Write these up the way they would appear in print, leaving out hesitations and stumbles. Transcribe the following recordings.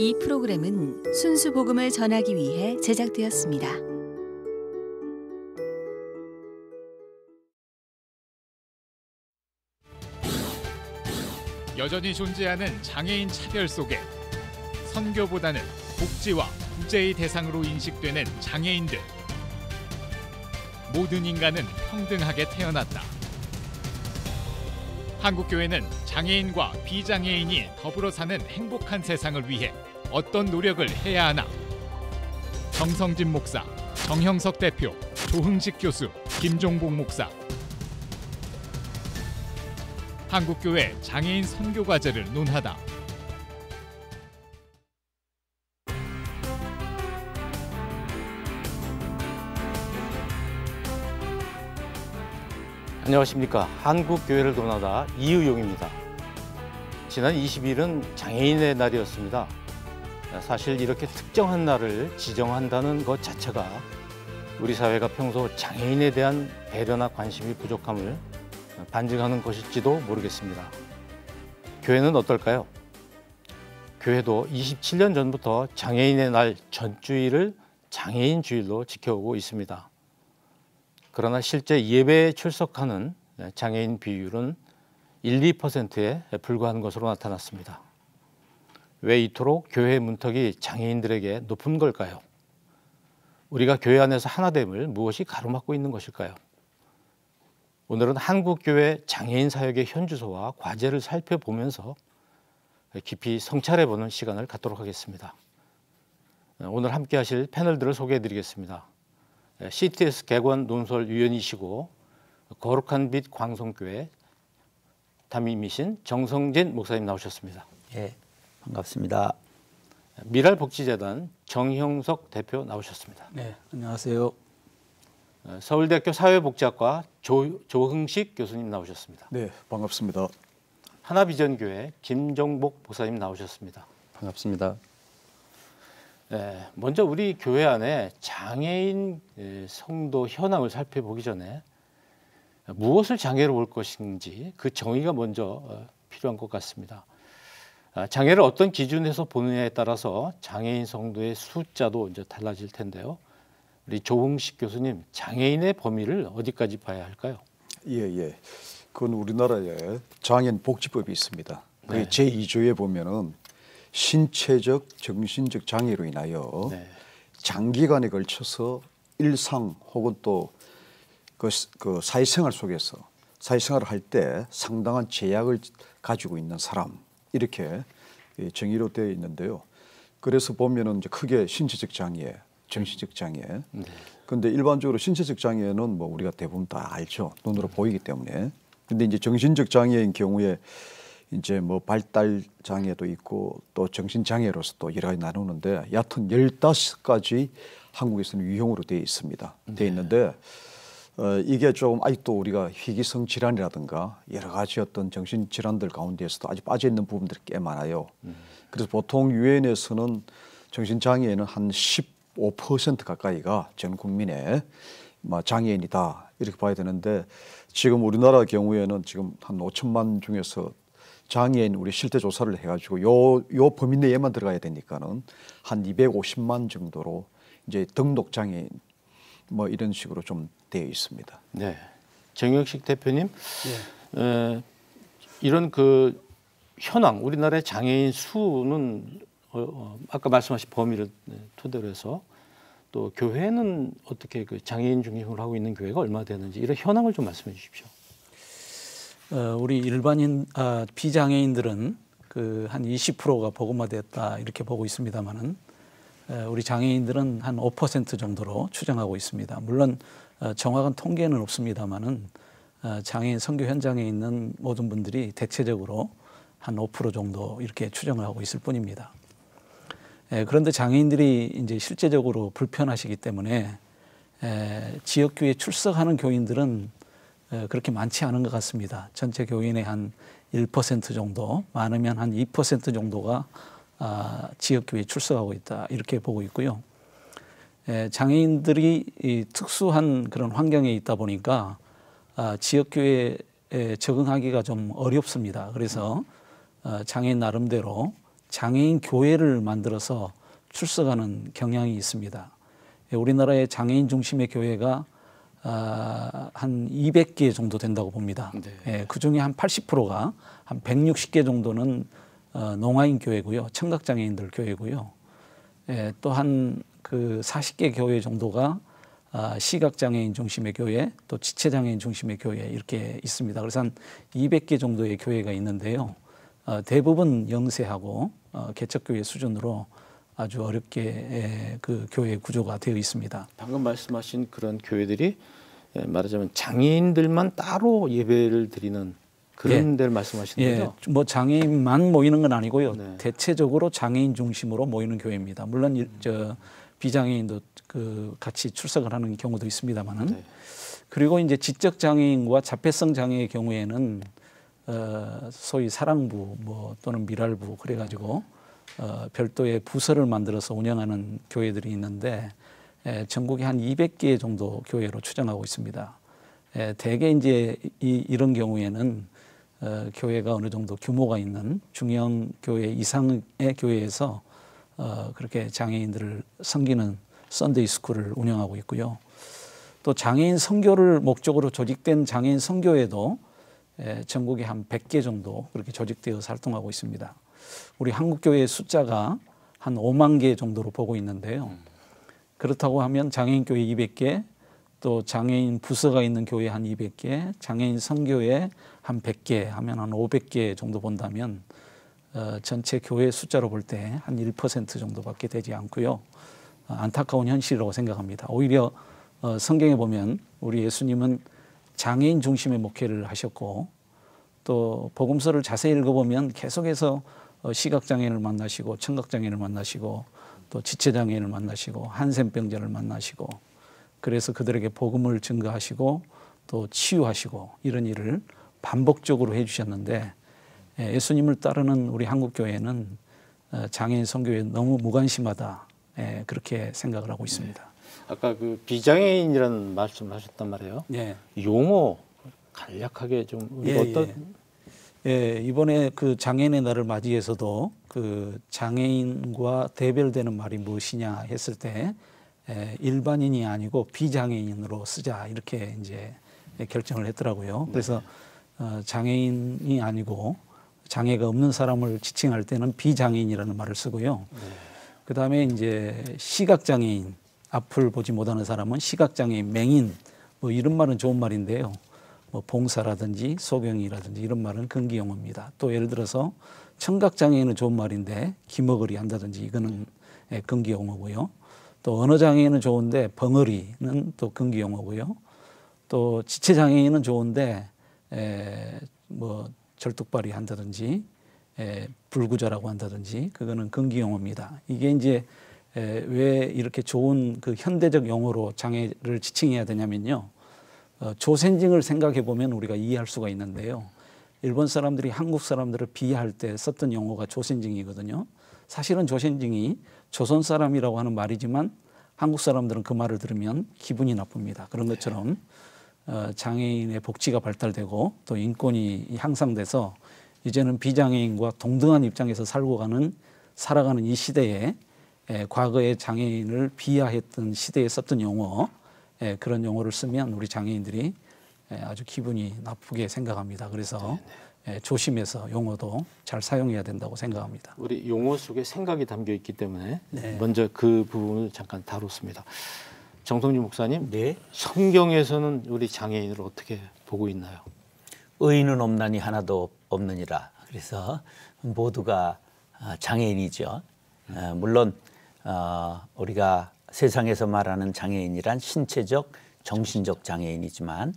이 프로그램은 순수 복음을 전하기 위해 제작되었습니다. 여전히 존재하는 장애인 차별 속에 선교보다는 복지와 구제의 대상으로 인식되는 장애인들. 모든 인간은 평등하게 태어났다. 한국교회는 장애인과 비장애인이 더불어 사는 행복한 세상을 위해 어떤 노력을 해야 하나? 정성진 목사, 정형석 대표, 조흥식 교수, 김종복 목사. 한국교회 장애인 선교과제를 논하다. 안녕하십니까. 한국교회를 논하다 이의용입니다. 지난 20일은 장애인의 날이었습니다. 사실 이렇게 특정한 날을 지정한다는 것 자체가 우리 사회가 평소 장애인에 대한 배려나 관심이 부족함을 반증하는 것일지도 모르겠습니다. 교회는 어떨까요? 교회도 27년 전부터 장애인의 날 전주일을 장애인 주일로 지켜오고 있습니다. 그러나 실제 예배에 출석하는 장애인 비율은 1~2%에 불과한 것으로 나타났습니다. 왜 이토록 교회 문턱이 장애인들에게 높은 걸까요? 우리가 교회 안에서 하나됨을 무엇이 가로막고 있는 것일까요? 오늘은 한국교회 장애인 사역의 현주소와 과제를 살펴보면서 깊이 성찰해보는 시간을 갖도록 하겠습니다. 오늘 함께 하실 패널들을 소개해드리겠습니다. CTS 객원 논설위원이시고 거룩한 빛 광성교회 담임이신 정성진 목사님 나오셨습니다. 예, 반갑습니다. 미랄복지재단 정형석 대표 나오셨습니다. 네, 안녕하세요. 서울대학교 사회복지학과 조흥식 교수님 나오셨습니다. 네, 반갑습니다. 하나비전교회 김종복 목사님 나오셨습니다. 반갑습니다. 네, 먼저 우리 교회 안에 장애인 성도 현황을 살펴보기 전에 무엇을 장애로 볼 것인지 그 정의가 먼저 필요한 것 같습니다. 장애를 어떤 기준에서 보느냐에 따라서 장애인 성도의 숫자도 이제 달라질 텐데요. 우리 조흥식 교수님, 장애인의 범위를 어디까지 봐야 할까요? 예. 그건 우리나라에 장애인 복지법이 있습니다. 네. 제2조에 보면은 신체적, 정신적 장애로 인하여 장기간에 걸쳐서 일상 혹은 또 그 사회생활 속에서 사회생활을 할 때 상당한 제약을 가지고 있는 사람 이렇게 정의로 되어 있는데요. 그래서 보면은 이제 크게 신체적 장애, 정신적 장애. 근데 일반적으로 신체적 장애는 뭐 우리가 대부분 다 알죠. 눈으로 보이기 때문에. 근데 이제 정신적 장애인 경우에 이제 뭐 발달 장애도 있고 또 정신 장애로서 또 여러 가지 나누는데 여하튼 15가지 한국에서는 유형으로 되어 있습니다. 되어 있는데 이게 좀 아직도 우리가 희귀성 질환이라든가 여러 가지 어떤 정신 질환들 가운데서도 아직 빠져 있는 부분들이 꽤 많아요. 그래서 보통 유엔에서는 정신 장애에는 한 15% 가까이가 전 국민의 장애인이다 이렇게 봐야 되는데 지금 우리나라 경우에는 지금 한 5천만 중에서 장애인 우리 실태 조사를 해가지고 요 범위 내에만 들어가야 되니까는 한 250만 정도로 이제 등록 장애인 뭐 이런 식으로 좀 되어 있습니다. 네, 정형식 대표님, 이런 그 현황, 우리나라의 장애인 수는 아까 말씀하신 범위를 토대로 해서 또 교회는 어떻게 그 장애인 중심으로 하고 있는 교회가 얼마나 되는지 이런 현황을 좀 말씀해 주십시오. 우리 일반인 비장애인들은 그 한 20%가 복음화됐다 이렇게 보고 있습니다만은 우리 장애인들은 한 5% 정도로 추정하고 있습니다. 물론 정확한 통계는 없습니다만은 장애인 선교 현장에 있는 모든 분들이 대체적으로 한 5% 정도 이렇게 추정을 하고 있을 뿐입니다. 그런데 장애인들이 이제 실제적으로 불편하시기 때문에 지역교회에 출석하는 교인들은 그렇게 많지 않은 것 같습니다. 전체 교인의 한 1% 정도, 많으면 한 2% 정도가 지역교회에 출석하고 있다 이렇게 보고 있고요. 장애인들이 이 특수한 그런 환경에 있다 보니까 지역교회에 적응하기가 좀 어렵습니다. 그래서 장애인 나름대로 장애인 교회를 만들어서 출석하는 경향이 있습니다. 우리나라의 장애인 중심의 교회가 한 200개 정도 된다고 봅니다. 네. 그중에 한 80%가 한 160개 정도는 농아인 교회고요. 청각장애인들 교회고요. 또 한 그 40개 교회 정도가 시각장애인 중심의 교회, 또 지체장애인 중심의 교회 이렇게 있습니다. 그래서 한 200개 정도의 교회가 있는데요. 대부분 영세하고 개척교회 수준으로 아주 어렵게 그 교회 구조가 되어 있습니다. 방금 말씀하신 그런 교회들이 말하자면 장애인들만 따로 예배를 드리는 그런 데를 말씀하시는 거죠? 뭐 장애인만 모이는 건 아니고요. 네. 대체적으로 장애인 중심으로 모이는 교회입니다. 물론 저 비장애인도 그 같이 출석을 하는 경우도 있습니다만은. 네. 그리고 이제 지적 장애인과 자폐성 장애의 경우에는 소위 사랑부 뭐 또는 미랄부 그래가지고 별도의 부서를 만들어서 운영하는 교회들이 있는데 전국에 한 200개 정도 교회로 추정하고 있습니다. 대개 이제 이런 경우에는 교회가 어느 정도 규모가 있는 중형 교회 이상의 교회에서 그렇게 장애인들을 섬기는 썬데이 스쿨을 운영하고 있고요. 또 장애인 선교를 목적으로 조직된 장애인 선교회도 전국에 한 100개 정도 그렇게 조직되어서 활동하고 있습니다. 우리 한국교회의 숫자가 한 5만 개 정도로 보고 있는데요. 그렇다고 하면 장애인 교회 200개, 또 장애인 부서가 있는 교회 한 200개, 장애인 선교회 한 100개 하면 한 500개 정도 본다면 전체 교회 숫자로 볼 때 한 1% 정도밖에 되지 않고요. 안타까운 현실이라고 생각합니다. 오히려 성경에 보면 우리 예수님은 장애인 중심의 목회를 하셨고 또 복음서를 자세히 읽어보면 계속해서 시각장애인을 만나시고 청각장애인을 만나시고 또 지체장애인을 만나시고 한센병자를 만나시고 그래서 그들에게 복음을 증거하시고 또 치유하시고 이런 일을 반복적으로 해주셨는데 예수님을 따르는 우리 한국교회는 장애인 선교에 너무 무관심하다 그렇게 생각을 하고 있습니다. 아까 그 비장애인이라는 말씀하셨단 말이에요. 예. 용어 간략하게 좀 어떤? 이번에 그 장애인의 날을 맞이해서도 그 장애인과 대별되는 말이 무엇이냐 했을 때 일반인이 아니고 비장애인으로 쓰자 이렇게 이제 결정을 했더라고요. 그래서 장애인이 아니고 장애가 없는 사람을 지칭할 때는 비장애인이라는 말을 쓰고요. 그 다음에 이제 시각장애인, 앞을 보지 못하는 사람은 시각장애인, 맹인 뭐 이런 말은 좋은 말인데요. 뭐 봉사라든지 소경이라든지 이런 말은 금기 용어입니다. 또 예를 들어서 청각장애인은 좋은 말인데 기머거리 한다든지 이거는 금기 용어고요. 또 언어장애인은 좋은데 벙어리는 또 금기 용어고요. 또 지체장애인은 좋은데 뭐 절뚝발이 한다든지 불구자라고 한다든지 그거는 금기 용어입니다. 이게 이제 왜 이렇게 좋은 그 현대적 용어로 장애를 지칭해야 되냐면요. 조센징을 생각해 보면 우리가 이해할 수가 있는데요. 일본 사람들이 한국 사람들을 비하할 때 썼던 용어가 조센징이거든요. 사실은 조센징이 조선 사람이라고 하는 말이지만 한국 사람들은 그 말을 들으면 기분이 나쁩니다. 그런 것처럼 장애인의 복지가 발달되고 또 인권이 향상돼서 이제는 비장애인과 동등한 입장에서 살아가는 이 시대에 과거의 장애인을 비하했던 시대에 썼던 용어 그런 용어를 쓰면 우리 장애인들이 아주 기분이 나쁘게 생각합니다. 그래서 조심해서 용어도 잘 사용해야 된다고 생각합니다. 우리 용어 속에 생각이 담겨 있기 때문에 먼저 그 부분을 잠깐 다뤘습니다. 정성진 목사님, 성경에서는 우리 장애인을 어떻게 보고 있나요? 의인은 없나니 하나도 없느니라. 그래서 모두가 장애인이죠. 물론 우리가 세상에서 말하는 장애인이란 신체적, 정신적 장애인이지만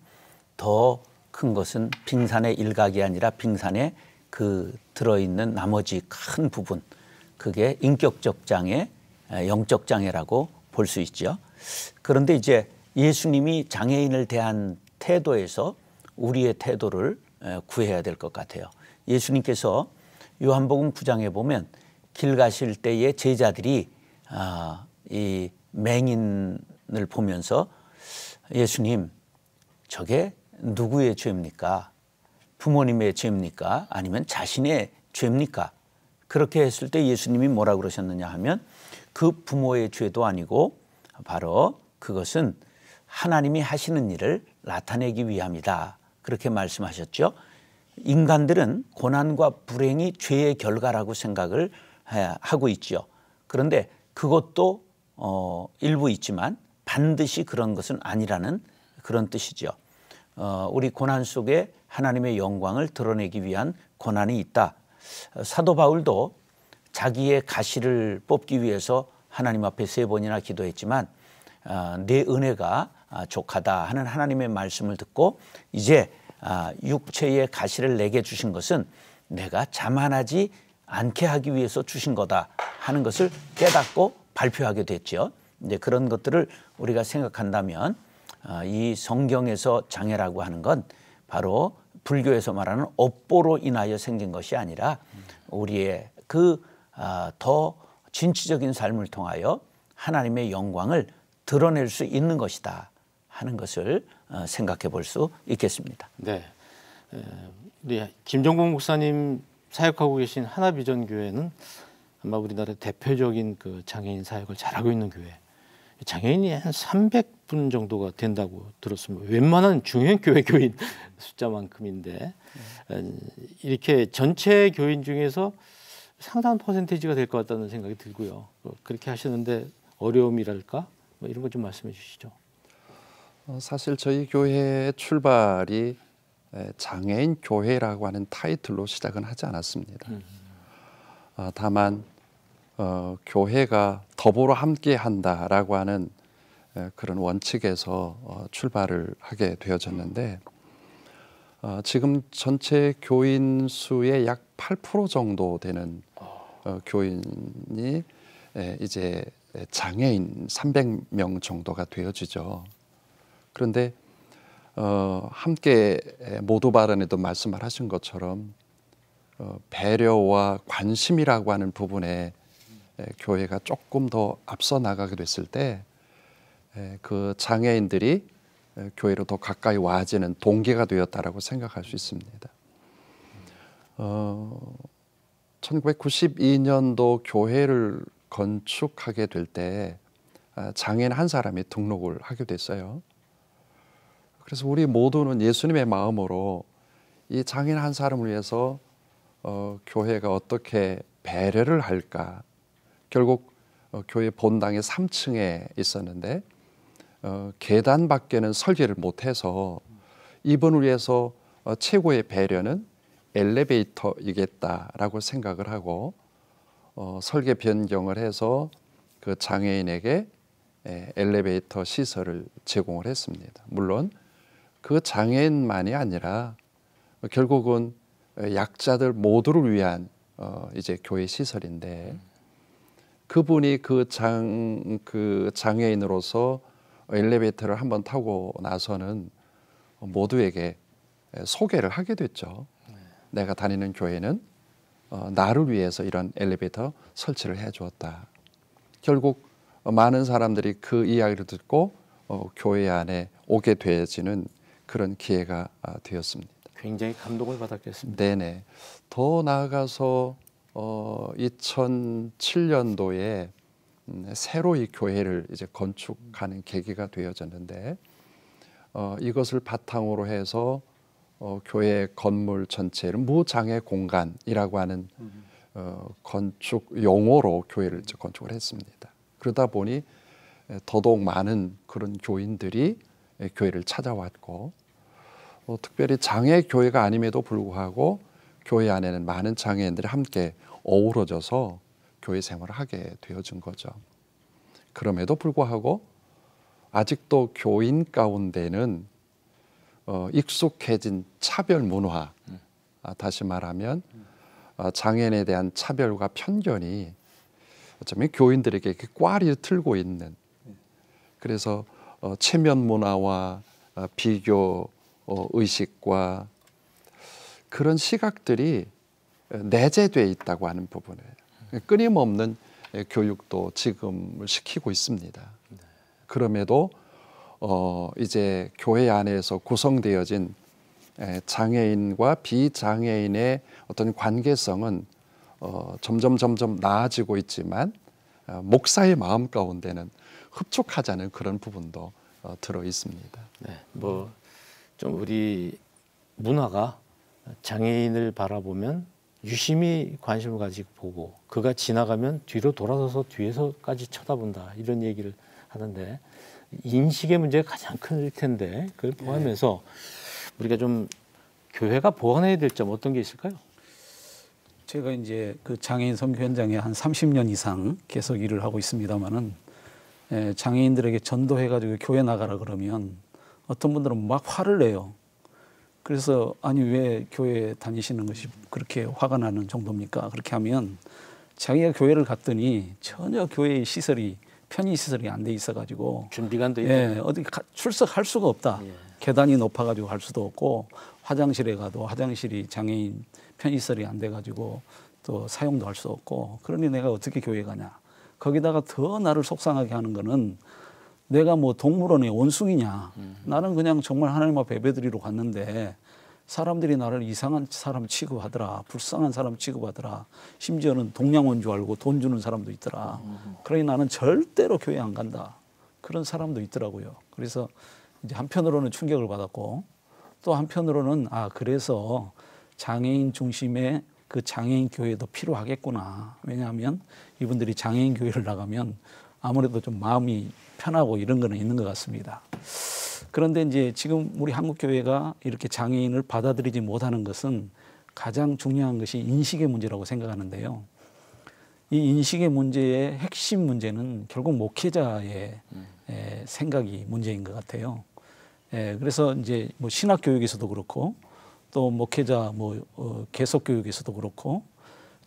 더 큰 것은 빙산의 일각이 아니라 빙산에 그 들어있는 나머지 큰 부분, 그게 인격적 장애, 영적 장애라고 볼 수 있죠. 그런데 이제 예수님이 장애인을 대한 태도에서 우리의 태도를 구해야 될 것 같아요. 예수님께서 요한복음 9장에 보면 길 가실 때에 제자들이 이 맹인을 보면서 예수님, 저게 누구의 죄입니까? 부모님의 죄입니까? 아니면 자신의 죄입니까? 그렇게 했을 때 예수님이 뭐라 그러셨느냐 하면 그 부모의 죄도 아니고 바로 그것은 하나님이 하시는 일을 나타내기 위함이다. 그렇게 말씀하셨죠. 인간들은 고난과 불행이 죄의 결과라고 생각을 하고 있죠. 그런데 그것도 일부 있지만 반드시 그런 것은 아니라는 그런 뜻이죠. 우리 고난 속에 하나님의 영광을 드러내기 위한 고난이 있다. 사도 바울도 자기의 가시를 뽑기 위해서 하나님 앞에 3번이나 기도했지만 내 은혜가 족하다 하는 하나님의 말씀을 듣고 이제 육체의 가시를 내게 주신 것은 내가 자만하지 않게 하기 위해서 주신 거다 하는 것을 깨닫고 발표하게 됐죠. 이제 그런 것들을 우리가 생각한다면 이 성경에서 장애라고 하는 건 바로 불교에서 말하는 업보로 인하여 생긴 것이 아니라 우리의 그 더 진취적인 삶을 통하여 하나님의 영광을 드러낼 수 있는 것이다 하는 것을 생각해 볼 수 있겠습니다. 네, 우리 김정국 목사님 사역하고 계신 하나비전교회는 아마 우리나라 대표적인 그 장애인 사역을 잘하고 있는 교회. 장애인이 한 300분 정도가 된다고 들었습니다. 웬만한 중형 교회 교인 숫자만큼인데 이렇게 전체 교인 중에서 상당한 퍼센테이지가 될 것 같다는 생각이 들고요. 그렇게 하시는데 어려움이랄까 뭐 이런 것 좀 말씀해 주시죠. 사실 저희 교회의 출발이 장애인 교회라고 하는 타이틀로 시작은 하지 않았습니다. 다만 교회가 더불어 함께한다라고 하는 그런 원칙에서 출발을 하게 되어졌는데 지금 전체 교인 수의 약 8% 정도 되는 교인이 이제 장애인 300명 정도가 되어지죠. 그런데 함께 모두 발언에도 말씀을 하신 것처럼 배려와 관심이라고 하는 부분에 교회가 조금 더 앞서 나가게 됐을 때 그 장애인들이 교회로 더 가까이 와지는 동기가 되었다라고 생각할 수 있습니다. 1992년도 교회를 건축하게 될 때 장애인 한 사람이 등록을 하게 됐어요. 그래서 우리 모두는 예수님의 마음으로 이 장애인 한 사람을 위해서 교회가 어떻게 배려를 할까. 결국 교회 본당의 3층에 있었는데 계단 밖에는 설계를 못해서 이분을 위해서 최고의 배려는 엘리베이터이겠다라고 생각을 하고 설계 변경을 해서 그 장애인에게 엘리베이터 시설을 제공을 했습니다. 물론 그 장애인만이 아니라 결국은 약자들 모두를 위한 이제 교회 시설인데 그분이 그 장애인으로서 엘리베이터를 한번 타고 나서는 모두에게 소개를 하게 됐죠. 내가 다니는 교회는 나를 위해서 이런 엘리베이터 설치를 해주었다. 결국 많은 사람들이 그 이야기를 듣고 교회 안에 오게 되어지는 그런 기회가 되었습니다. 굉장히 감동을 받았겠습니다. 네네. 더 나아가서 2007년도에 새로 이 교회를 이제 건축하는 계기가 되어졌는데 이것을 바탕으로 해서 교회 건물 전체를 무장애 공간이라고 하는 건축 용어로 교회를 건축을 했습니다. 그러다 보니 더더욱 많은 그런 교인들이 교회를 찾아왔고 특별히 장애 교회가 아님에도 불구하고 교회 안에는 많은 장애인들이 함께 어우러져서 교회 생활을 하게 되어진 거죠. 그럼에도 불구하고 아직도 교인 가운데는 익숙해진 차별 문화, 다시 말하면 장애인에 대한 차별과 편견이 어쩌면 교인들에게 이렇게 꽈리를 틀고 있는, 그래서 체면 문화와 비교 의식과 그런 시각들이 내재되어 있다고 하는 부분이에요. 끊임없는 교육도 지금을 시키고 있습니다. 그럼에도 이제 교회 안에서 구성되어진 장애인과 비장애인의 어떤 관계성은 점점 나아지고 있지만 목사의 마음 가운데는 흡족하지 않은 그런 부분도 들어 있습니다. 네, 뭐 좀 우리 문화가 장애인을 바라보면 유심히 관심을 가지고 보고 그가 지나가면 뒤로 돌아서서 뒤에서까지 쳐다본다 이런 얘기를 하는데 인식의 문제가 가장 클 텐데 그걸 포함해서 우리가 좀 교회가 보완해야 될 점 어떤 게 있을까요? 제가 이제 그 장애인 선교 현장에 한 30년 이상 계속 일을 하고 있습니다만은 장애인들에게 전도해가지고 교회 나가라 그러면 어떤 분들은 막 화를 내요. 그래서 아니 왜 교회 다니시는 것이 그렇게 화가 나는 정도입니까? 그렇게 하면 자기가 교회를 갔더니 전혀 교회의 시설이 편의 시설이 안 돼 있어가지고 준비가 안 돼 있다. 어디 출석할 수가 없다. 계단이 높아가지고 갈 수도 없고 화장실에 가도 화장실이 장애인 편의시설이 안 돼가지고 또 사용도 할 수 없고 그러니 내가 어떻게 교회 가냐. 거기다가 더 나를 속상하게 하는 거는 내가 뭐 동물원의 원숭이냐. 나는 그냥 정말 하나님 앞에 예배드리러 갔는데 사람들이 나를 이상한 사람 취급하더라. 불쌍한 사람 취급하더라. 심지어는 동양원 줄 알고 돈 주는 사람도 있더라. 그러니 나는 절대로 교회 안 간다. 그런 사람도 있더라고요. 그래서 이제 한편으로는 충격을 받았고 또 한편으로는 그래서 장애인 중심의 그 장애인 교회도 필요하겠구나. 왜냐하면 이분들이 장애인 교회를 나가면 아무래도 좀 마음이 편하고 이런 거는 있는 것 같습니다. 그런데 이제 지금 우리 한국 교회가 이렇게 장애인을 받아들이지 못하는 것은 가장 중요한 것이 인식의 문제라고 생각하는데요. 이 인식의 문제의 핵심 문제는 결국 목회자의 생각이 문제인 것 같아요. 그래서 이제 뭐 신학 교육에서도 그렇고 또 목회자 개석 교육에서도 그렇고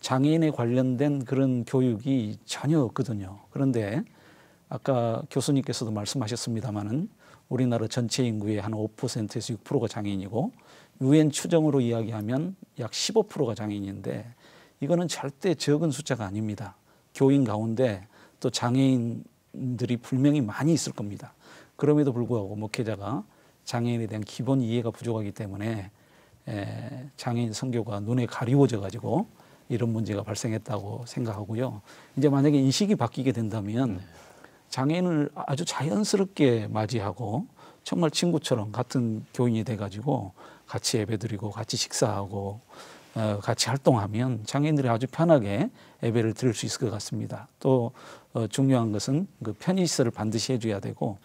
장애인에 관련된 그런 교육이 전혀 없거든요. 그런데 아까 교수님께서도 말씀하셨습니다마는 우리나라 전체 인구의 한 5%에서 6%가 장애인이고 유엔 추정으로 이야기하면 약 15%가 장애인인데 이거는 절대 적은 숫자가 아닙니다. 교인 가운데 또 장애인들이 분명히 많이 있을 겁니다. 그럼에도 불구하고 목회자가 장애인에 대한 기본 이해가 부족하기 때문에 장애인 선교가 눈에 가리워져 가지고 이런 문제가 발생했다고 생각하고요. 이제 만약에 인식이 바뀌게 된다면 장애인을 아주 자연스럽게 맞이하고 정말 친구처럼 같은 교인이 돼가지고 같이 예배드리고 같이 식사하고 같이 활동하면 장애인들이 아주 편하게 예배를 드릴 수 있을 것 같습니다. 또 중요한 것은 그 편의시설을 반드시 해줘야 되고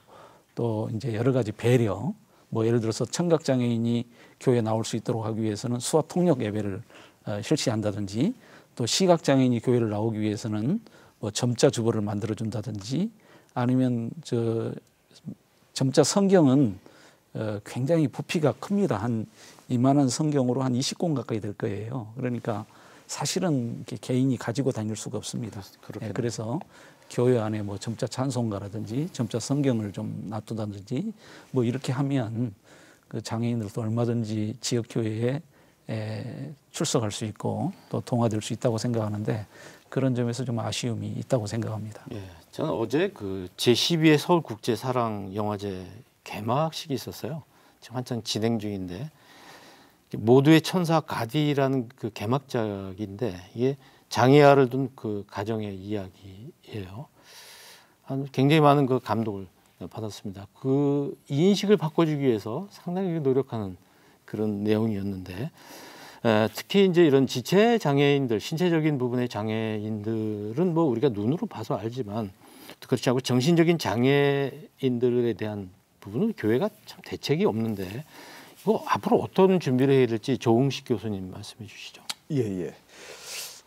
또 이제 여러 가지 배려 예를 들어서 청각장애인이 교회에 나올 수 있도록 하기 위해서는 수화 통역 예배를 실시한다든지 또 시각장애인이 교회를 나오기 위해서는 점자 주보를 만들어 준다든지 아니면 점자 성경은 굉장히 부피가 큽니다. 한 이만한 성경으로 한 20권 가까이 될 거예요. 그러니까 사실은 개인이 가지고 다닐 수가 없습니다. 그래서 교회 안에 점자 찬송가라든지 점자 성경을 좀 놔두다든지 이렇게 하면 그 장애인들도 얼마든지 지역 교회에 출석할 수 있고 또 동화될 수 있다고 생각하는데 그런 점에서 좀 아쉬움이 있다고 생각합니다. 저는 어제 그 제12회 서울국제사랑영화제 개막식이 있었어요. 지금 한창 진행 중인데 모두의 천사 가디라는 그 개막작인데 이게 장애아를 둔 그 가정의 이야기예요. 굉장히 많은 그 감동을 받았습니다. 그 인식을 바꿔주기 위해서 상당히 노력하는 그런 내용이었는데 특히 이제 이런 지체 장애인들, 신체적인 부분의 장애인들은 우리가 눈으로 봐서 알지만 그렇지 않고 정신적인 장애인들에 대한 부분은 교회가 참 대책이 없는데 이거 앞으로 어떤 준비를 해야 될지 조응식 교수님 말씀해 주시죠. 예.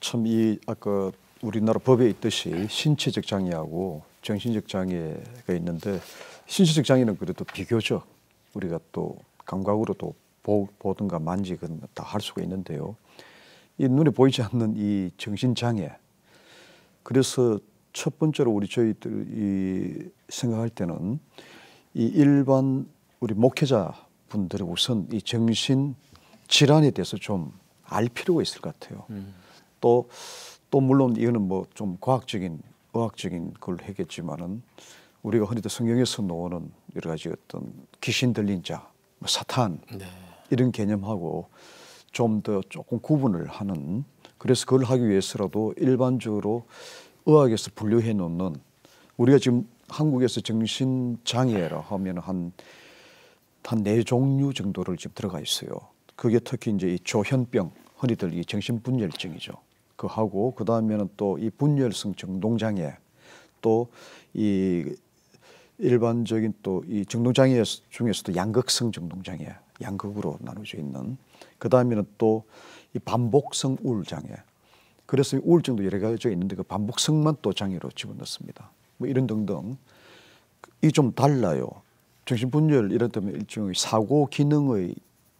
참 아까 우리나라 법에 있듯이 신체적 장애하고 정신적 장애가 있는데 신체적 장애는 그래도 비교적 우리가 또 감각으로 또 보든가 만지건 다 할 수가 있는데요. 이 눈에 보이지 않는 이 정신 장애. 그래서 첫 번째로 저희들이 생각할 때는 이 일반 우리 목회자 분들은 우선 이 정신 질환에 대해서 좀 알 필요가 있을 것 같아요. 또 물론 이거는 좀 과학적인 의학적인 걸 하겠지만은 우리가 흔히도 성경에서 나오는 여러 가지 어떤 귀신 들린 자, 사탄 이런 개념하고 좀 더 조금 구분을 하는 그래서 그걸 하기 위해서라도 일반적으로 의학에서 분류해 놓는 우리가 지금 한국에서 정신장애라 하면 한 4종류 정도를 지금 들어가 있어요. 그게 특히 이제 이 조현병, 흔히들 이 정신분열증이죠. 그하고 그 다음에는 또 이 분열성 정동장애, 또 이 일반적인 또 이 정동장애 중에서도 양극성 정동장애, 양극으로 나눠져 있는. 그 다음에는 또 이 반복성 우울장애. 그래서 우울증도 여러 가지가 있는데 그 반복성만 또 장애로 집어넣습니다. 뭐 이런 등등. 이게 좀 달라요. 정신분열 이런 때문에 일종의 사고 기능의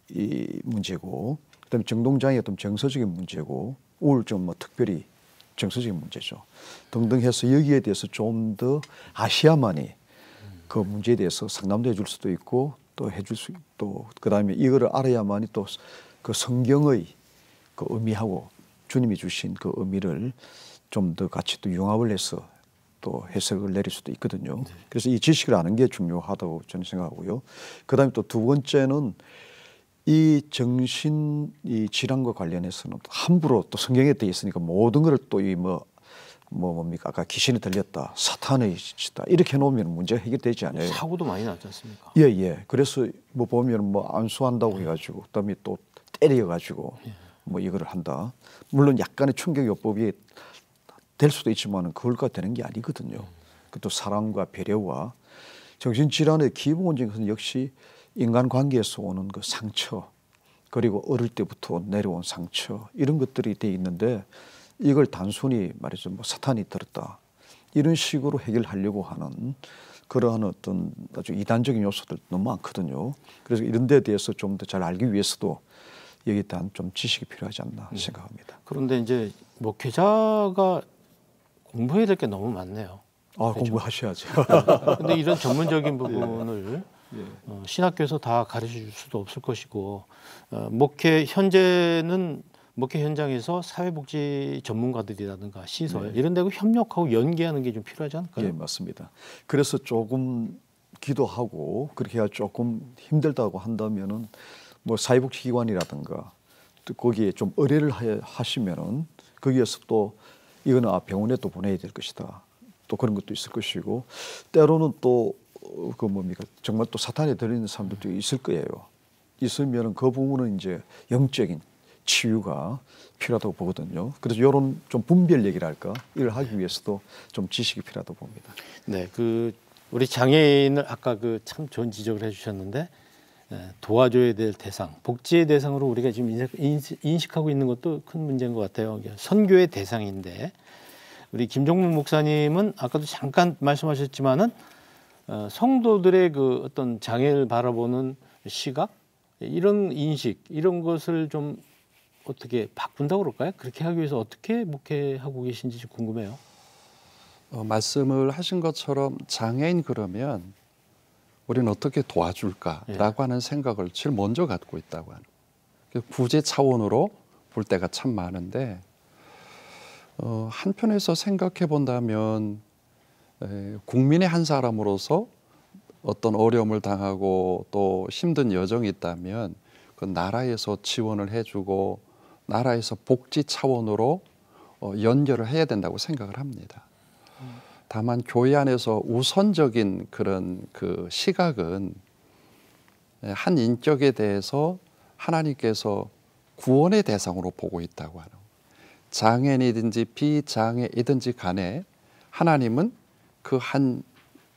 이 문제고, 그다음에 정동장애 어떤 정서적인 문제고, 우울증 뭐 특별히 정서적인 문제죠. 등등 해서 여기에 대해서 좀 더 아셔야만이 그 문제에 대해서 상담도 해줄 수도 있고 또 해줄 수, 또 그다음에 이거를 알아야만이 또 그 성경의 그 의미하고 주님이 주신 그 의미를 좀 더 같이 또 융합을 해서 또 해석을 내릴 수도 있거든요. 그래서 이 지식을 아는 게 중요하다고 저는 생각하고요. 그다음에 또 두 번째는 이 정신 이 질환과 관련해서는 함부로 또 성경에 되어 있으니까 모든 것을 또 이 뭡니까 아까 귀신이 들렸다, 사탄의 짓이다 이렇게 해놓으면 문제가 해결되지 않아요. 사고도 많이 났지 않습니까? 예. 그래서 뭐 보면 뭐 안수한다고 해가지고 그다음에 또 때려가지고 뭐 이거를 한다. 물론 약간의 충격요법이 될 수도 있지만은 그걸까 되는 게 아니거든요. 또 사랑과 배려와 정신질환의 기본적인 것은 역시 인간관계에서 오는 그 상처, 그리고 어릴 때부터 내려온 상처 이런 것들이 돼 있는데 이걸 단순히 말해서 뭐 사탄이 들었다 이런 식으로 해결하려고 하는 그러한 어떤 아주 이단적인 요소들 너무 많거든요. 그래서 이런 데에 대해서 좀 더 잘 알기 위해서도 여기에 대한 좀 지식이 필요하지 않나 생각합니다. 그런데 이제 목회자가 공부해야 될 게 너무 많네요. 공부하셔야죠. 근데 이런 전문적인 부분을 신학교에서 다 가르쳐 줄 수도 없을 것이고 현재는 목회 현장에서 사회복지 전문가들이라든가 시설 이런 데하고 협력하고 연계하는 게 좀 필요하지 않을까요? 예, 맞습니다. 그래서 조금 기도하고 그렇게 해야 조금 힘들다고 한다면은 뭐 사회복지기관이라든가 또 거기에 좀 의뢰를 하시면은 거기에서 또 이거는 병원에 또 보내야 될 것이다. 또 그런 것도 있을 것이고 때로는 또 그 뭡니까 정말 또 사탄에 들리는 사람들도 있을 거예요. 있으면은 그 부분은 이제 영적인 치유가 필요하다고 보거든요. 그래서 이런 좀 분별 얘기랄까 이걸 하기 위해서도 좀 지식이 필요하다고 봅니다. 네, 그 우리 장애인을 아까 그 참 좋은 지적을 해주셨는데 도와줘야 될 대상, 복지의 대상으로 우리가 지금 인식하고 있는 것도 큰 문제인 것 같아요. 선교의 대상인데 우리 김종문 목사님은 아까도 잠깐 말씀하셨지만은 성도들의 그 어떤 장애를 바라보는 시각, 이런 인식, 이런 것을 좀 어떻게 바꾼다고 그럴까요? 그렇게 하기 위해서 어떻게 목회하고 계신지 좀 궁금해요. 말씀을 하신 것처럼 장애인 그러면 우리는 어떻게 도와줄까라고 하는 생각을 제일 먼저 갖고 있다고 하는 구제 차원으로 볼 때가 참 많은데 한편에서 생각해 본다면 국민의 한 사람으로서 어떤 어려움을 당하고 또 힘든 여정이 있다면 그 나라에서 지원을 해주고 나라에서 복지 차원으로 연결을 해야 된다고 생각을 합니다. 다만 교회 안에서 우선적인 그런 그 시각은 한 인격에 대해서 하나님께서 구원의 대상으로 보고 있다고 하는 장애인이든지 비장애이든지 간에 하나님은 그 한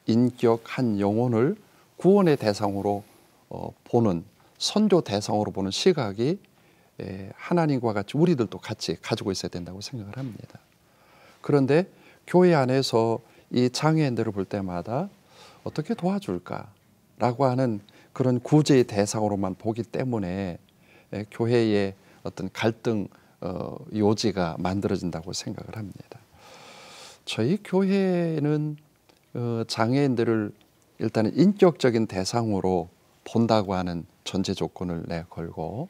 인격, 한 영혼을 구원의 대상으로 보는 선교 대상으로 보는 시각이 하나님과 같이 우리들도 같이 가지고 있어야 된다고 생각을 합니다. 그런데 교회 안에서 이 장애인들을 볼 때마다 어떻게 도와줄까라고 하는 그런 구제의 대상으로만 보기 때문에 교회의 어떤 갈등 요지가 만들어진다고 생각을 합니다. 저희 교회는 장애인들을 일단은 인격적인 대상으로 본다고 하는 전제 조건을 걸고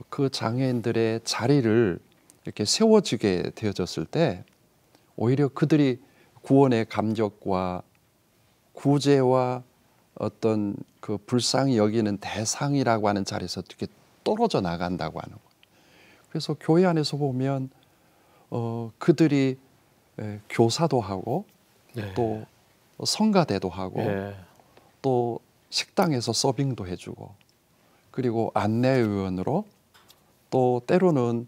그 장애인들의 자리를 이렇게 세워지게 되어졌을 때 오히려 그들이 구원의 감격과 구제와 어떤 그 불쌍히 여기는 대상이라고 하는 자리에서 이렇게 떨어져 나간다고 하는 거예요. 그래서 교회 안에서 보면 그들이 교사도 하고 네. 또 성가대도 하고 예. 또 식당에서 서빙도 해주고 그리고 안내위원으로 또 때로는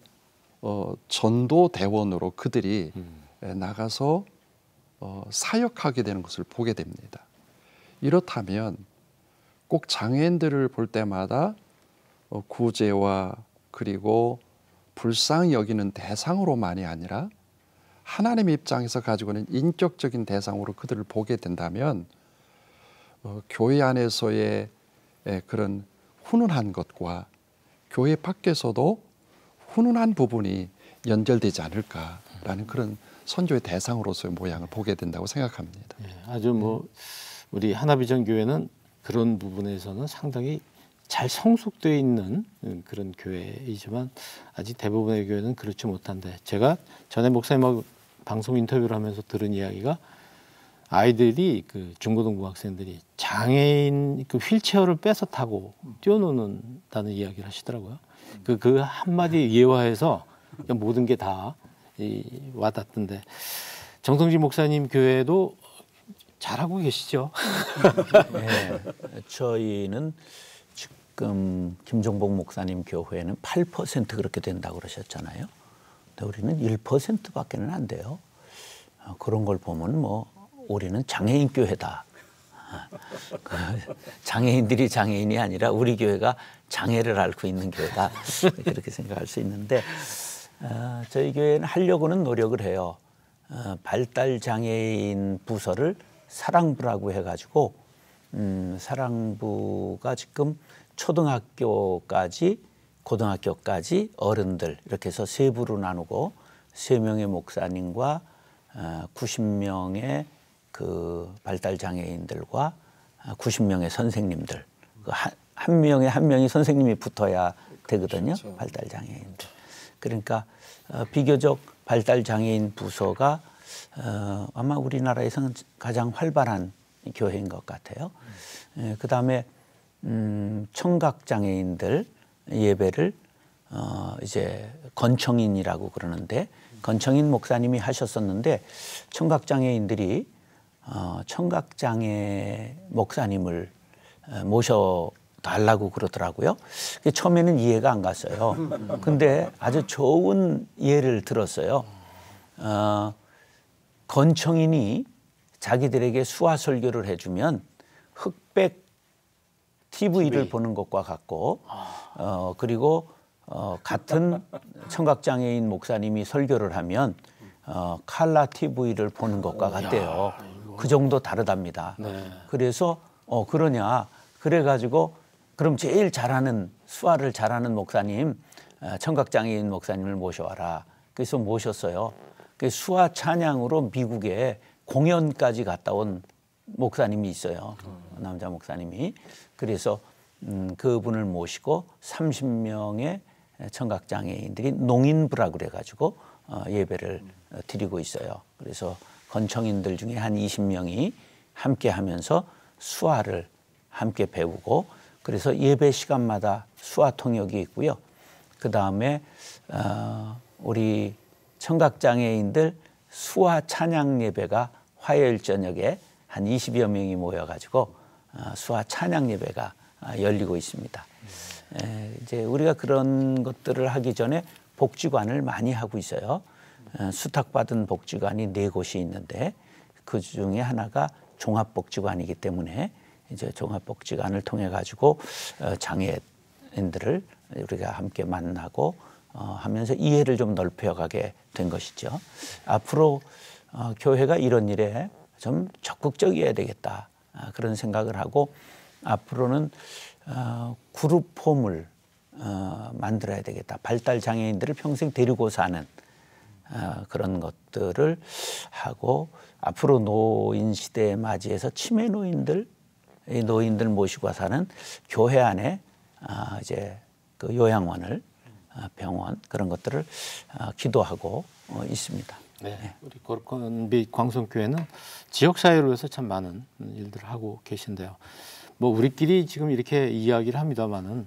전도대원으로 그들이 나가서 사역하게 되는 것을 보게 됩니다. 이렇다면 꼭 장애인들을 볼 때마다 구제와 그리고 불쌍히 여기는 대상으로만이 아니라 하나님의 입장에서 가지고 있는 인격적인 대상으로 그들을 보게 된다면 교회 안에서의 그런 훈훈한 것과 교회 밖에서도 훈훈한 부분이 연결되지 않을까라는 그런 선교의 대상으로서의 모양을 보게 된다고 생각합니다. 예, 아주 뭐 우리 하나비전 교회는 그런 부분에서는 상당히 잘 성숙되어 있는 그런 교회이지만 아직 대부분의 교회는 그렇지 못한데, 제가 전에 목사님하고 방송 인터뷰를 하면서 들은 이야기가 아이들이 그 중고등부 학생들이 장애인 그 휠체어를 뺏어 타고 뛰어노는다는 이야기를 하시더라고요. 그 한마디 이해화해서 모든 게 다 와닿던데, 정성진 목사님 교회도 잘하고 계시죠? 네, 저희는 지금 김종복 목사님 교회는 8% 그렇게 된다고 그러셨잖아요. 근데 우리는 1%밖에는 안 돼요. 그런 걸 보면 뭐 우리는 장애인 교회다. 장애인들이 장애인이 아니라 우리 교회가 장애를 앓고 있는 교회다. 그렇게 생각할 수 있는데, 저희 교회는 하려고는 노력을 해요. 발달장애인 부서를 사랑부라고 해가지고 사랑부가 지금 초등학교까지 고등학교까지 어른들 이렇게 해서 세 부로 나누고 3명의 목사님과 90명의 그 발달장애인들과 90명의 선생님들, 한 명이 선생님이 붙어야 되거든요. 그렇죠. 발달장애인들. 그러니까 비교적 발달장애인 부서가 아마 우리나라에서는 가장 활발한 교회인 것 같아요. 그 다음에 청각장애인들 예배를 이제 건청인이라고 그러는데, 건청인 목사님이 하셨었는데 청각장애인들이 청각장애 목사님을 모셔달라고 그러더라고요. 처음에는 이해가 안 갔어요. 근데 아주 좋은 예를 들었어요. 건청인이 자기들에게 수화 설교를 해주면 흑백 TV를 보는 것과 같고, 그리고 같은 청각장애인 목사님이 설교를 하면 칼라 TV를 보는 것과 같대요. 그 정도 다르답니다. 네. 그래서 그러냐, 그래가지고 그럼 제일 잘하는, 수화를 잘하는 목사님, 청각장애인 목사님을 모셔와라. 그래서 모셨어요. 수화 찬양으로 미국에 공연까지 갔다 온 목사님이 있어요. 남자 목사님이. 그래서 그분을 모시고 30명의 청각장애인들이 농인부라 그래가지고 예배를 드리고 있어요. 그래서 건청인들 중에 한 20명이 함께 하면서 수화를 함께 배우고, 그래서 예배 시간마다 수화 통역이 있고요. 그 다음에 우리 청각장애인들 수화 찬양 예배가 화요일 저녁에 한 20여 명이 모여가지고 수화 찬양 예배가 열리고 있습니다. 이제 우리가 그런 것들을 하기 전에 복지관을 많이 하고 있어요. 수탁받은 복지관이 4곳이 있는데 그 중에 하나가 종합복지관이기 때문에 이제 종합복지관을 통해 가지고 장애인들을 우리가 함께 만나고 하면서 이해를 좀 넓혀가게 된 것이죠. 앞으로 교회가 이런 일에 좀 적극적이어야 되겠다, 그런 생각을 하고, 앞으로는 그룹홈을 만들어야 되겠다. 발달 장애인들을 평생 데리고 사는 그런 것들을 하고, 앞으로 노인 시대에 맞이해서 치매 노인들, 이 노인들 모시고 사는 교회 안에 이제 그 요양원을, 병원, 그런 것들을 기도하고 있습니다. 네, 우리 거룩한빛 광성교회는 지역사회를 위해서 참 많은 일들을 하고 계신데요. 뭐 우리끼리 지금 이렇게 이야기를 합니다만은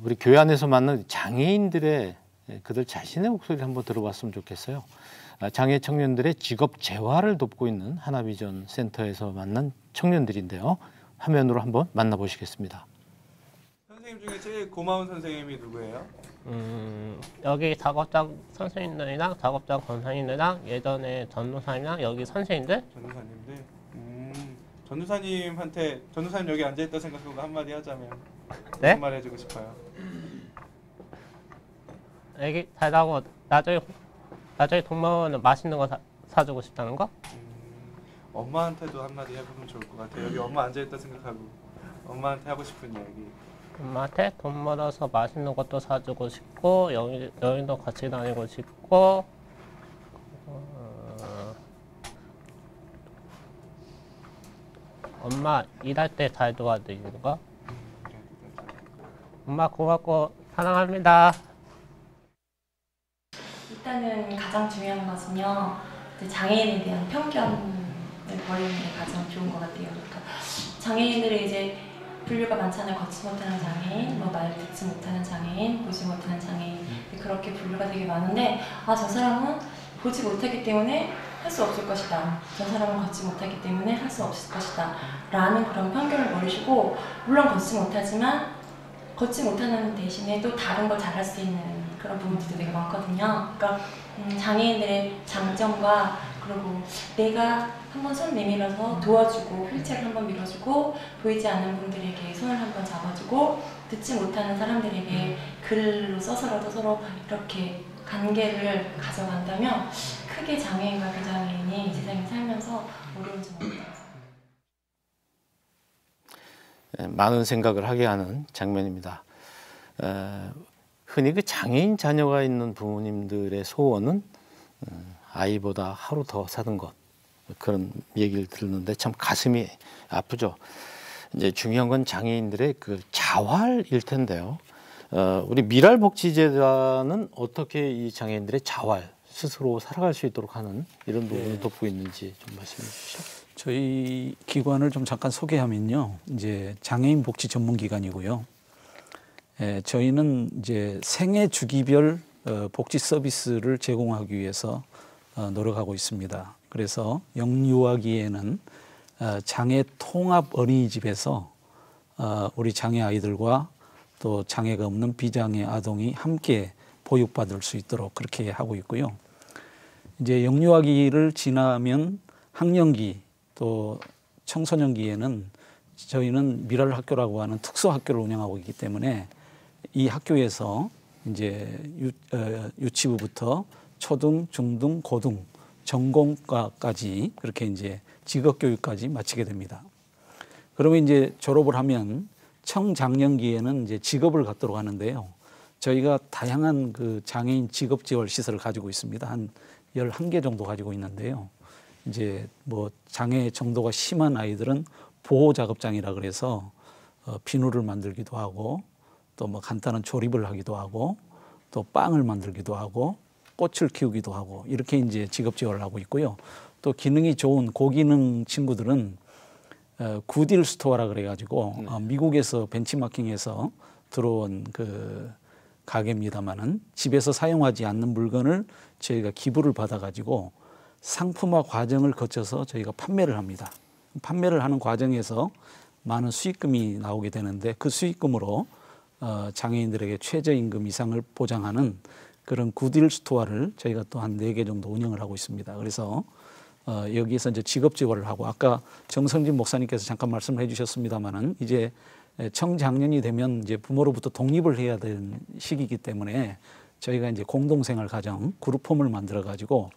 우리 교회 안에서 만난 장애인들의 그들 자신의 목소리를 한번 들어봤으면 좋겠어요. 장애 청년들의 직업 재활을 돕고 있는 하나비전 센터에서 만난 청년들인데요. 화면으로 한번 만나보시겠습니다. 선생님 중에 제일 고마운 선생님이 누구예요? 여기 작업장 선생님들이랑 작업장 권사님들이랑 예전에 전도사님이랑 여기 선생님들? 전도사님들? 전도사님한테 전도사님 여기 앉아있다 생각하고 한마디 하자면 네? 무슨 말 해주고 싶어요? 애기 잘 나고 나중에 돈 모으면 맛있는 거 사주고 싶다는 거? 엄마한테도 한마디 해보면 좋을 것 같아요. 여기 엄마 앉아있다 생각하고 엄마한테 하고 싶은 이야기. 엄마한테 돈 벌어서 맛있는 것도 사주고 싶고 여행도 같이 다니고 싶고 엄마 일할 때 잘 도와드리는 거. 엄마 고맙고 사랑합니다. 일단은 가장 중요한 것은요, 이제 장애인에 대한 편견을 버리는 게 가장 좋은 것 같아요. 그러니까 장애인들이 이제 분류가 많잖아요. 걷지 못하는 장애인, 뭐 말 듣지 못하는 장애인, 보지 못하는 장애인, 그렇게 분류가 되게 많은데, 아, 저 사람은 보지 못하기 때문에 할 수 없을 것이다. 저 사람은 걷지 못하기 때문에 할 수 없을 것이다. 라는 그런 편견을 버리시고, 물론 걷지 못하지만 걷지 못하는 대신에 또 다른 걸 잘할 수 있는 그런 부분들도 되게 많거든요. 그러니까 장애인들의 장점과 그리고 내가 한번 손 내밀어서 도와주고 휠체어를 한번 밀어주고 보이지 않는 분들에게 손을 한번 잡아주고 듣지 못하는 사람들에게 글로 써서라도 서로 이렇게 관계를 가져간다면 크게 장애인과 비장애인이 이 세상에 살면서 어려운 점은 없다. 많은 생각을 하게 하는 장면입니다. 흔히 그 장애인 자녀가 있는 부모님들의 소원은 아이보다 하루 더 사는 것, 그런 얘기를 듣는데 참 가슴이 아프죠. 이제 중요한 건 장애인들의 그 자활일 텐데요. 우리 미랄복지재단은 어떻게 이 장애인들의 자활, 스스로 살아갈 수 있도록 하는 이런 부분을 돕고 있는지 좀 말씀해 주시죠. 저희 기관을 좀 잠깐 소개하면요, 이제 장애인 복지 전문 기관이고요. 저희는 이제 생애 주기별 복지 서비스를 제공하기 위해서 노력하고 있습니다. 그래서 영유아기에는 장애 통합 어린이집에서 우리 장애 아이들과 또 장애가 없는 비장애 아동이 함께 보육받을 수 있도록 그렇게 하고 있고요. 이제 영유아기를 지나면 학령기 또 청소년기에는 저희는 미랄 학교라고 하는 특수 학교를 운영하고 있기 때문에 이 학교에서 이제 유치부부터 초등, 중등, 고등, 전공과까지 그렇게 이제 직업 교육까지 마치게 됩니다. 그러면 이제 졸업을 하면 청장년기에는 이제 직업을 갖도록 하는데요. 저희가 다양한 그 장애인 직업 지원 시설을 가지고 있습니다. 한 11개 정도 가지고 있는데요. 이제 뭐 장애 정도가 심한 아이들은 보호 작업장이라 그래서 비누를 만들기도 하고 또 뭐 간단한 조립을 하기도 하고 또 빵을 만들기도 하고 꽃을 키우기도 하고 이렇게 이제 직업 지원을 하고 있고요. 또 기능이 좋은 고기능 친구들은 굿딜 스토어라 그래가지고 미국에서 벤치마킹해서 들어온 그 가게입니다만은 집에서 사용하지 않는 물건을 저희가 기부를 받아가지고 상품화 과정을 거쳐서 저희가 판매를 합니다. 판매를 하는 과정에서 많은 수익금이 나오게 되는데 그 수익금으로 장애인들에게 최저임금 이상을 보장하는 그런 굿딜 스토어를 저희가 또 한 4개 정도 운영을 하고 있습니다. 그래서 여기에서 이제 직업 지원을 하고 아까 정성진 목사님께서 잠깐 말씀을 해주셨습니다만은 이제 청장년이 되면 이제 부모로부터 독립을 해야 되는 시기이기 때문에 저희가 이제 공동생활 가정 그룹홈을 만들어 가지고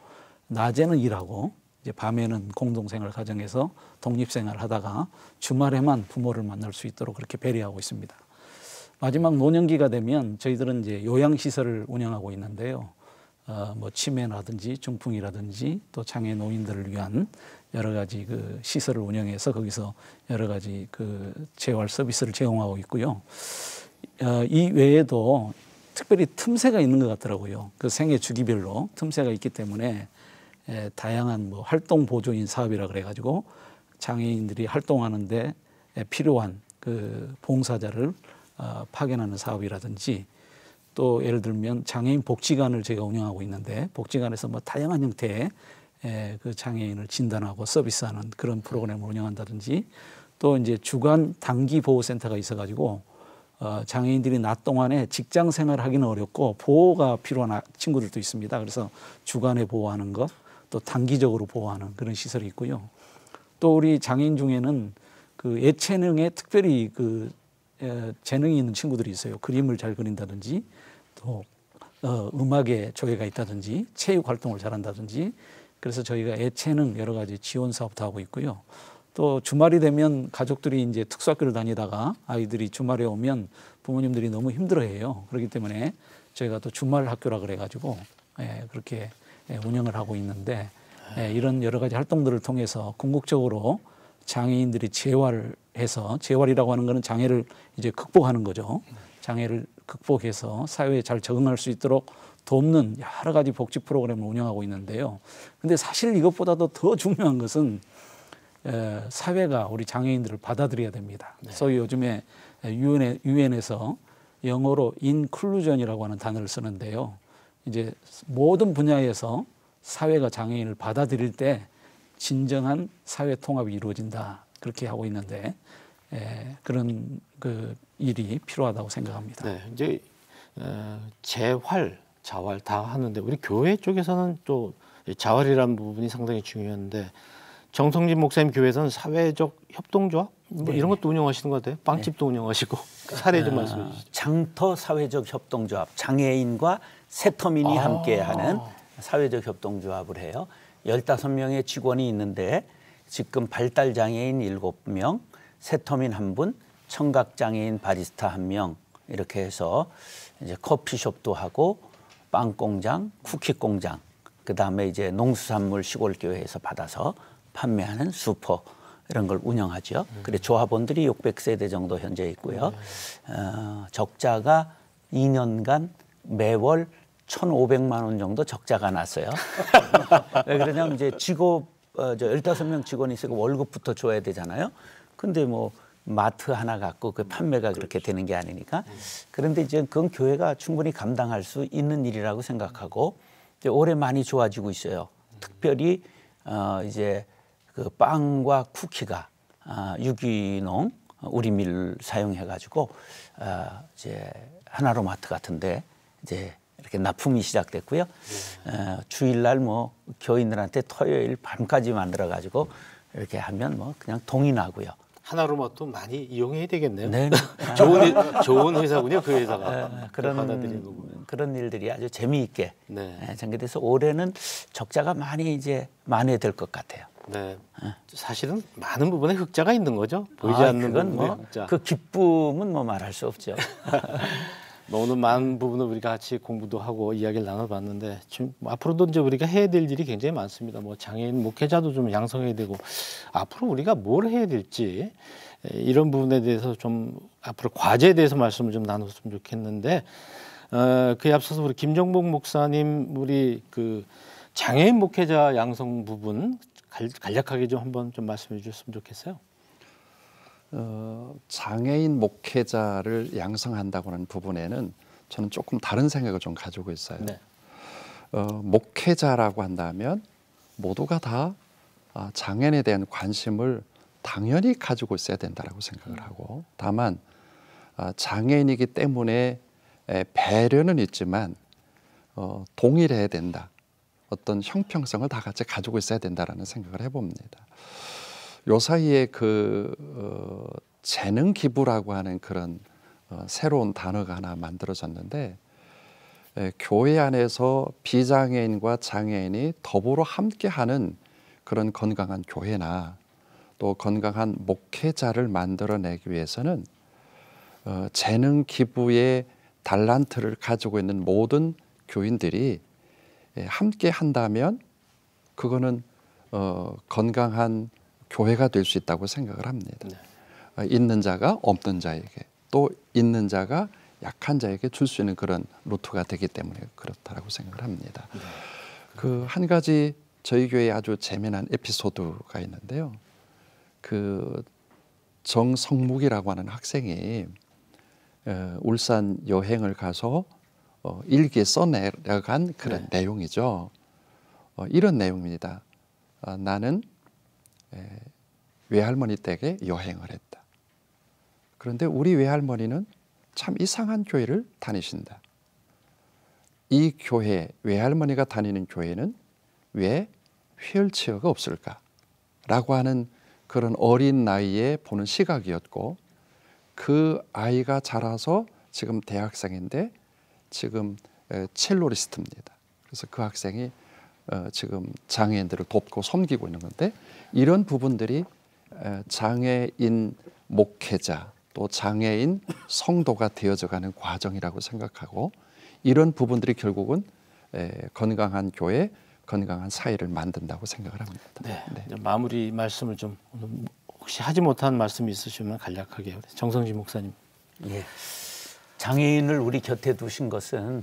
낮에는 일하고 이제 밤에는 공동생활 가정에서 독립생활을 하다가 주말에만 부모를 만날 수 있도록 그렇게 배려하고 있습니다. 마지막 노년기가 되면 저희들은 이제 요양시설을 운영하고 있는데요. 뭐 치매라든지 중풍이라든지 또 장애 노인들을 위한 여러 가지 그 시설을 운영해서 거기서 여러 가지 그 재활 서비스를 제공하고 있고요. 이 외에도 특별히 틈새가 있는 것 같더라고요. 그 생애 주기별로 틈새가 있기 때문에 다양한 뭐 활동 보조인 사업이라 그래가지고 장애인들이 활동하는데 필요한 그 봉사자를 파견하는 사업이라든지 또 예를 들면 장애인 복지관을 제가 운영하고 있는데 복지관에서 뭐 다양한 형태의 그 장애인을 진단하고 서비스하는 그런 프로그램을 운영한다든지 또 이제 주간 단기 보호센터가 있어가지고 장애인들이 낮 동안에 직장 생활하기는 어렵고 보호가 필요한 친구들도 있습니다. 그래서 주간에 보호하는 것, 또 단기적으로 보호하는 그런 시설이 있고요. 또 우리 장애인 중에는 그 예체능에 특별히 그 재능이 있는 친구들이 있어요. 그림을 잘 그린다든지 또 음악에 조예가 있다든지 체육 활동을 잘한다든지 그래서 저희가 예체능 여러 가지 지원 사업도 하고 있고요. 또 주말이 되면 가족들이 이제 특수학교를 다니다가 아이들이 주말에 오면 부모님들이 너무 힘들어해요. 그렇기 때문에 저희가 또 주말 학교라 그래가지고 그렇게 운영을 하고 있는데 이런 여러 가지 활동들을 통해서 궁극적으로 장애인들이 재활해서 재활이라고 하는 것은 장애를 이제 극복하는 거죠. 장애를 극복해서 사회에 잘 적응할 수 있도록 돕는 여러 가지 복지 프로그램을 운영하고 있는데요. 근데 사실 이것보다도 더 중요한 것은 사회가 우리 장애인들을 받아들여야 됩니다. 네. 소위 요즘에 유엔에서 영어로 인클루전이라고 하는 단어를 쓰는데요. 이제 모든 분야에서 사회가 장애인을 받아들일 때 진정한 사회 통합이 이루어진다. 그렇게 하고 있는데 그런 그 일이 필요하다고 생각합니다. 네, 이제 재활, 자활 다 하는데 우리 교회 쪽에서는 또 자활이라는 부분이 상당히 중요한데 정성진 목사님 교회에서는 사회적 협동조합 뭐 이런 것도 운영하시는 것 같아요. 빵집도 운영하시고 사례 좀 말씀해 주시죠. 장터 사회적 협동조합, 장애인과 세터민이 함께하는 사회적 협동조합을 해요. 15명의 직원이 있는데 지금 발달장애인 7명, 세터민 1분, 청각장애인 바리스타 1명 이렇게 해서 이제 커피숍도 하고 빵공장, 쿠키공장, 그다음에 이제 농수산물 시골교회에서 받아서 판매하는 슈퍼 이런 걸 운영하죠. 그래 조합원들이 600세대 정도 현재 있고요. 적자가 2년간 매월 1,500만 원 정도 적자가 났어요. 왜 그러냐면 이제 직업 15명 직원이 있으니까 월급부터 줘야 되잖아요. 근데 뭐 마트 하나 갖고 그 판매가 그렇게 되는 게 아니니까. 그런데 이제 그건 교회가 충분히 감당할 수 있는 일이라고 생각하고 이제 올해 많이 좋아지고 있어요. 특별히 이제 그 빵과 쿠키가 유기농 우리 밀 사용해 가지고 이제 하나로마트 같은데 이제 이렇게 납품이 시작됐고요. 주일날 뭐 교인들한테 토요일 밤까지 만들어 가지고 이렇게 하면 뭐 그냥 동이 나고요. 하나로마트 많이 이용해야 되겠네요. 네. 좋은 회사군요, 그 회사가. 그런 일들이 아주 재미있게 전개돼서 올해는 적자가 많이 이제 만회될 것 같아요. 네, 사실은 많은 부분에 흑자가 있는 거죠. 보이지 않는 부분에 흑자. 그 기쁨은 뭐 말할 수 없죠. 오늘 많은 부분을 우리가 같이 공부도 하고 이야기를 나눠봤는데 지금 앞으로도 이제 우리가 해야 될 일이 굉장히 많습니다. 뭐 장애인 목회자도 좀 양성해야 되고 앞으로 우리가 뭘 해야 될지 이런 부분에 대해서 좀 앞으로 과제에 대해서 말씀을 좀 나눴으면 좋겠는데 그에 앞서서 우리 김정복 목사님 우리 그 장애인 목회자 양성 부분 간략하게 좀 한번 좀 말씀해 주셨으면 좋겠어요. 장애인 목회자를 양성한다고 하는 부분에는 저는 조금 다른 생각을 좀 가지고 있어요. 네. 목회자라고 한다면 모두가 다 장애인에 대한 관심을 당연히 가지고 있어야 된다고 생각을 하고 다만 장애인이기 때문에 배려는 있지만 동일해야 된다. 어떤 형평성을 다 같이 가지고 있어야 된다라는 생각을 해봅니다. 요 사이에 재능 기부라고 하는 그런 새로운 단어가 하나 만들어졌는데 교회 안에서 비장애인과 장애인이 더불어 함께하는 그런 건강한 교회나 또 건강한 목회자를 만들어내기 위해서는 재능 기부의 달란트를 가지고 있는 모든 교인들이 함께 한다면 그거는 건강한 교회가 될 수 있다고 생각을 합니다. 네. 있는 자가 없는 자에게 또 있는 자가 약한 자에게 줄 수 있는 그런 루트가 되기 때문에 그렇다고 생각을 합니다. 네. 그 한 가지 저희 교회에 아주 재미난 에피소드가 있는데요. 그 정성묵이라고 하는 학생이 울산 여행을 가서 일기에 써내려간 그런 내용이죠. 이런 내용입니다. 나는 외할머니 댁에 여행을 했다. 그런데 우리 외할머니는 참 이상한 교회를 다니신다. 이 교회, 외할머니가 다니는 교회는 왜 휠체어가 없을까? 라고 하는 그런 어린 나이에 보는 시각이었고, 그 아이가 자라서 지금 대학생인데 지금 첼로리스트입니다. 그래서 그 학생이 지금 장애인들을 돕고 섬기고 있는 건데, 이런 부분들이 장애인 목회자 또 장애인 성도가 되어져가는 과정이라고 생각하고, 이런 부분들이 결국은 건강한 교회, 건강한 사회를 만든다고 생각을 합니다. 네. 마무리 말씀을 좀 혹시 하지 못한 말씀이 있으시면 간략하게 정성진 목사님. 예. 장애인을 우리 곁에 두신 것은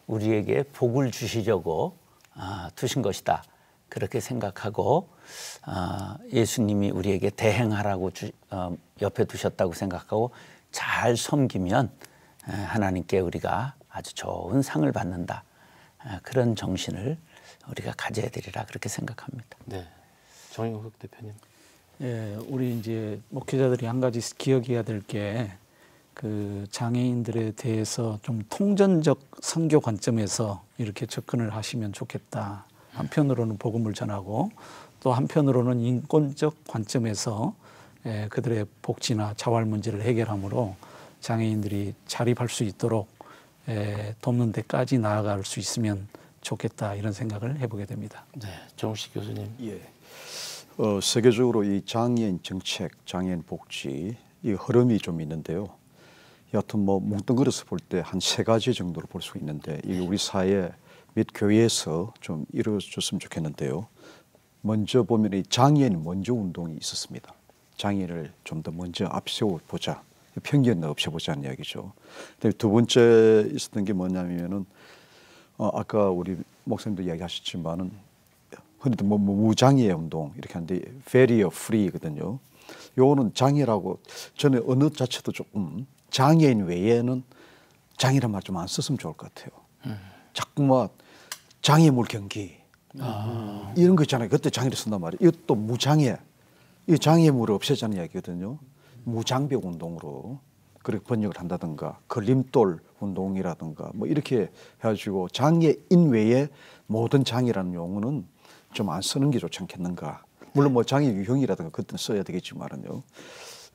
우리에게 복을 주시려고 두신 것이다. 그렇게 생각하고 예수님이 우리에게 대행하라고 옆에 두셨다고 생각하고 잘 섬기면 하나님께 우리가 아주 좋은 상을 받는다. 그런 정신을 우리가 가져야 되리라 그렇게 생각합니다. 네, 정영석 대표님. 예, 우리 이제 목회자들이 한 가지 기억해야 될 게 그 장애인들에 대해서 좀 통전적 선교 관점에서 이렇게 접근을 하시면 좋겠다. 한편으로는 복음을 전하고 또 한편으로는 인권적 관점에서 그들의 복지나 자활 문제를 해결함으로 장애인들이 자립할 수 있도록 돕는 데까지 나아갈 수 있으면 좋겠다 이런 생각을 해보게 됩니다. 네, 정우식 교수님. 예. 세계적으로 이 장애인 정책, 장애인 복지 이 흐름이 좀 있는데요. 여하튼 뭐 뭉뚱그려서 볼 때 한 3가지 정도로 볼 수 있는데 이게 우리 사회 및 교회에서 좀 이루어졌으면 좋겠는데요. 먼저 보면 이 장애인 먼저 운동이 있었습니다. 장애인을 좀 더 먼저 앞세워 보자, 편견을 없애보자는 이야기죠. 두 번째 있었던 게 뭐냐면은 아까 우리 목사님도 이야기하셨지만은 흔히도 뭐 무장애 운동 이렇게 하는데 barrier free거든요. 요거는 장애라고 저는 언어 자체도 조금 장애인 외에는 장애란 말 좀 안 썼으면 좋을 것 같아요. 자꾸만 장애물 경기 이런 거 있잖아요. 그때 장애를 쓴단 말이에요. 이것도 무장애, 이 장애물을 없애자는 이야기거든요. 무장벽 운동으로 그렇게 번역을 한다든가 걸림돌 운동이라든가 뭐 이렇게 해가지고 장애인 외에 모든 장애라는 용어는 좀 안 쓰는 게 좋지 않겠는가. 물론 뭐 장애 유형이라든가 그때는 써야 되겠지만은요.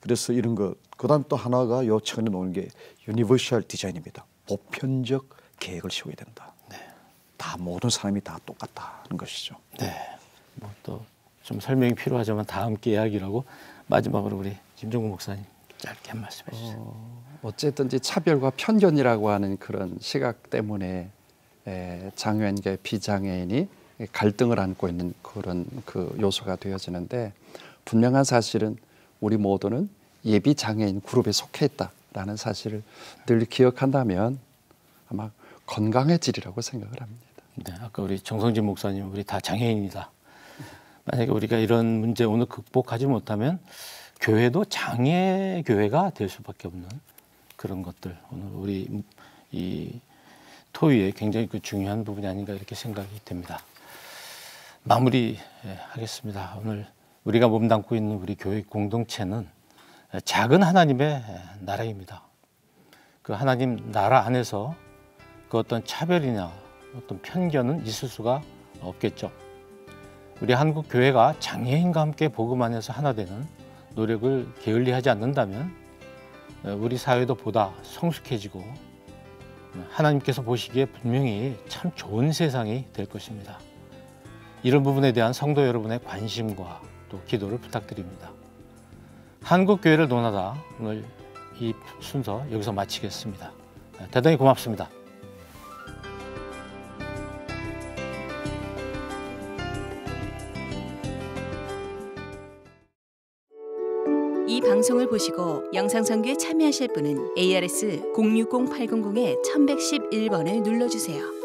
그래서 이런 거. 그다음 또 하나가 요 최근에 나오는 게 유니버셜 디자인입니다. 보편적 계획을 세워야 된다. 네. 다 모든 사람이 다 똑같다는 것이죠. 네. 뭐 또 좀 설명이 필요하지만 다 함께 이야기라고 마지막으로 우리 김종국 목사님 짧게 한 말씀 해주세요. 어쨌든지 차별과 편견이라고 하는 그런 시각 때문에 장애인과 비장애인이 갈등을 안고 있는 그런 그 요소가 되어지는데, 분명한 사실은 우리 모두는 예비 장애인 그룹에 속해 있다라는 사실을 늘 기억한다면 아마 건강해지리라고 생각을 합니다. 네, 아까 우리 정성진 목사님, 우리 다 장애인이다. 만약에 우리가 이런 문제 오늘 극복하지 못하면 교회도 장애 교회가 될 수밖에 없는 그런 것들, 오늘 우리 이 토의에 굉장히 그 중요한 부분이 아닌가 이렇게 생각이 됩니다. 마무리하겠습니다. 오늘 우리가 몸담고 있는 우리 교회 공동체는 작은 하나님의 나라입니다. 그 하나님 나라 안에서 그 어떤 차별이나 어떤 편견은 있을 수가 없겠죠. 우리 한국 교회가 장애인과 함께 복음 안에서 하나 되는 노력을 게을리하지 않는다면 우리 사회도 보다 성숙해지고 하나님께서 보시기에 분명히 참 좋은 세상이 될 것입니다. 이런 부분에 대한 성도 여러분의 관심과 또 기도를 부탁드립니다. 한국교회를 논하다 오늘 이 순서 여기서 마치겠습니다. 대단히 고맙습니다. 이 방송을 보시고 영상선교에 참여하실 분은 ARS 060-800-1111번을 눌러주세요.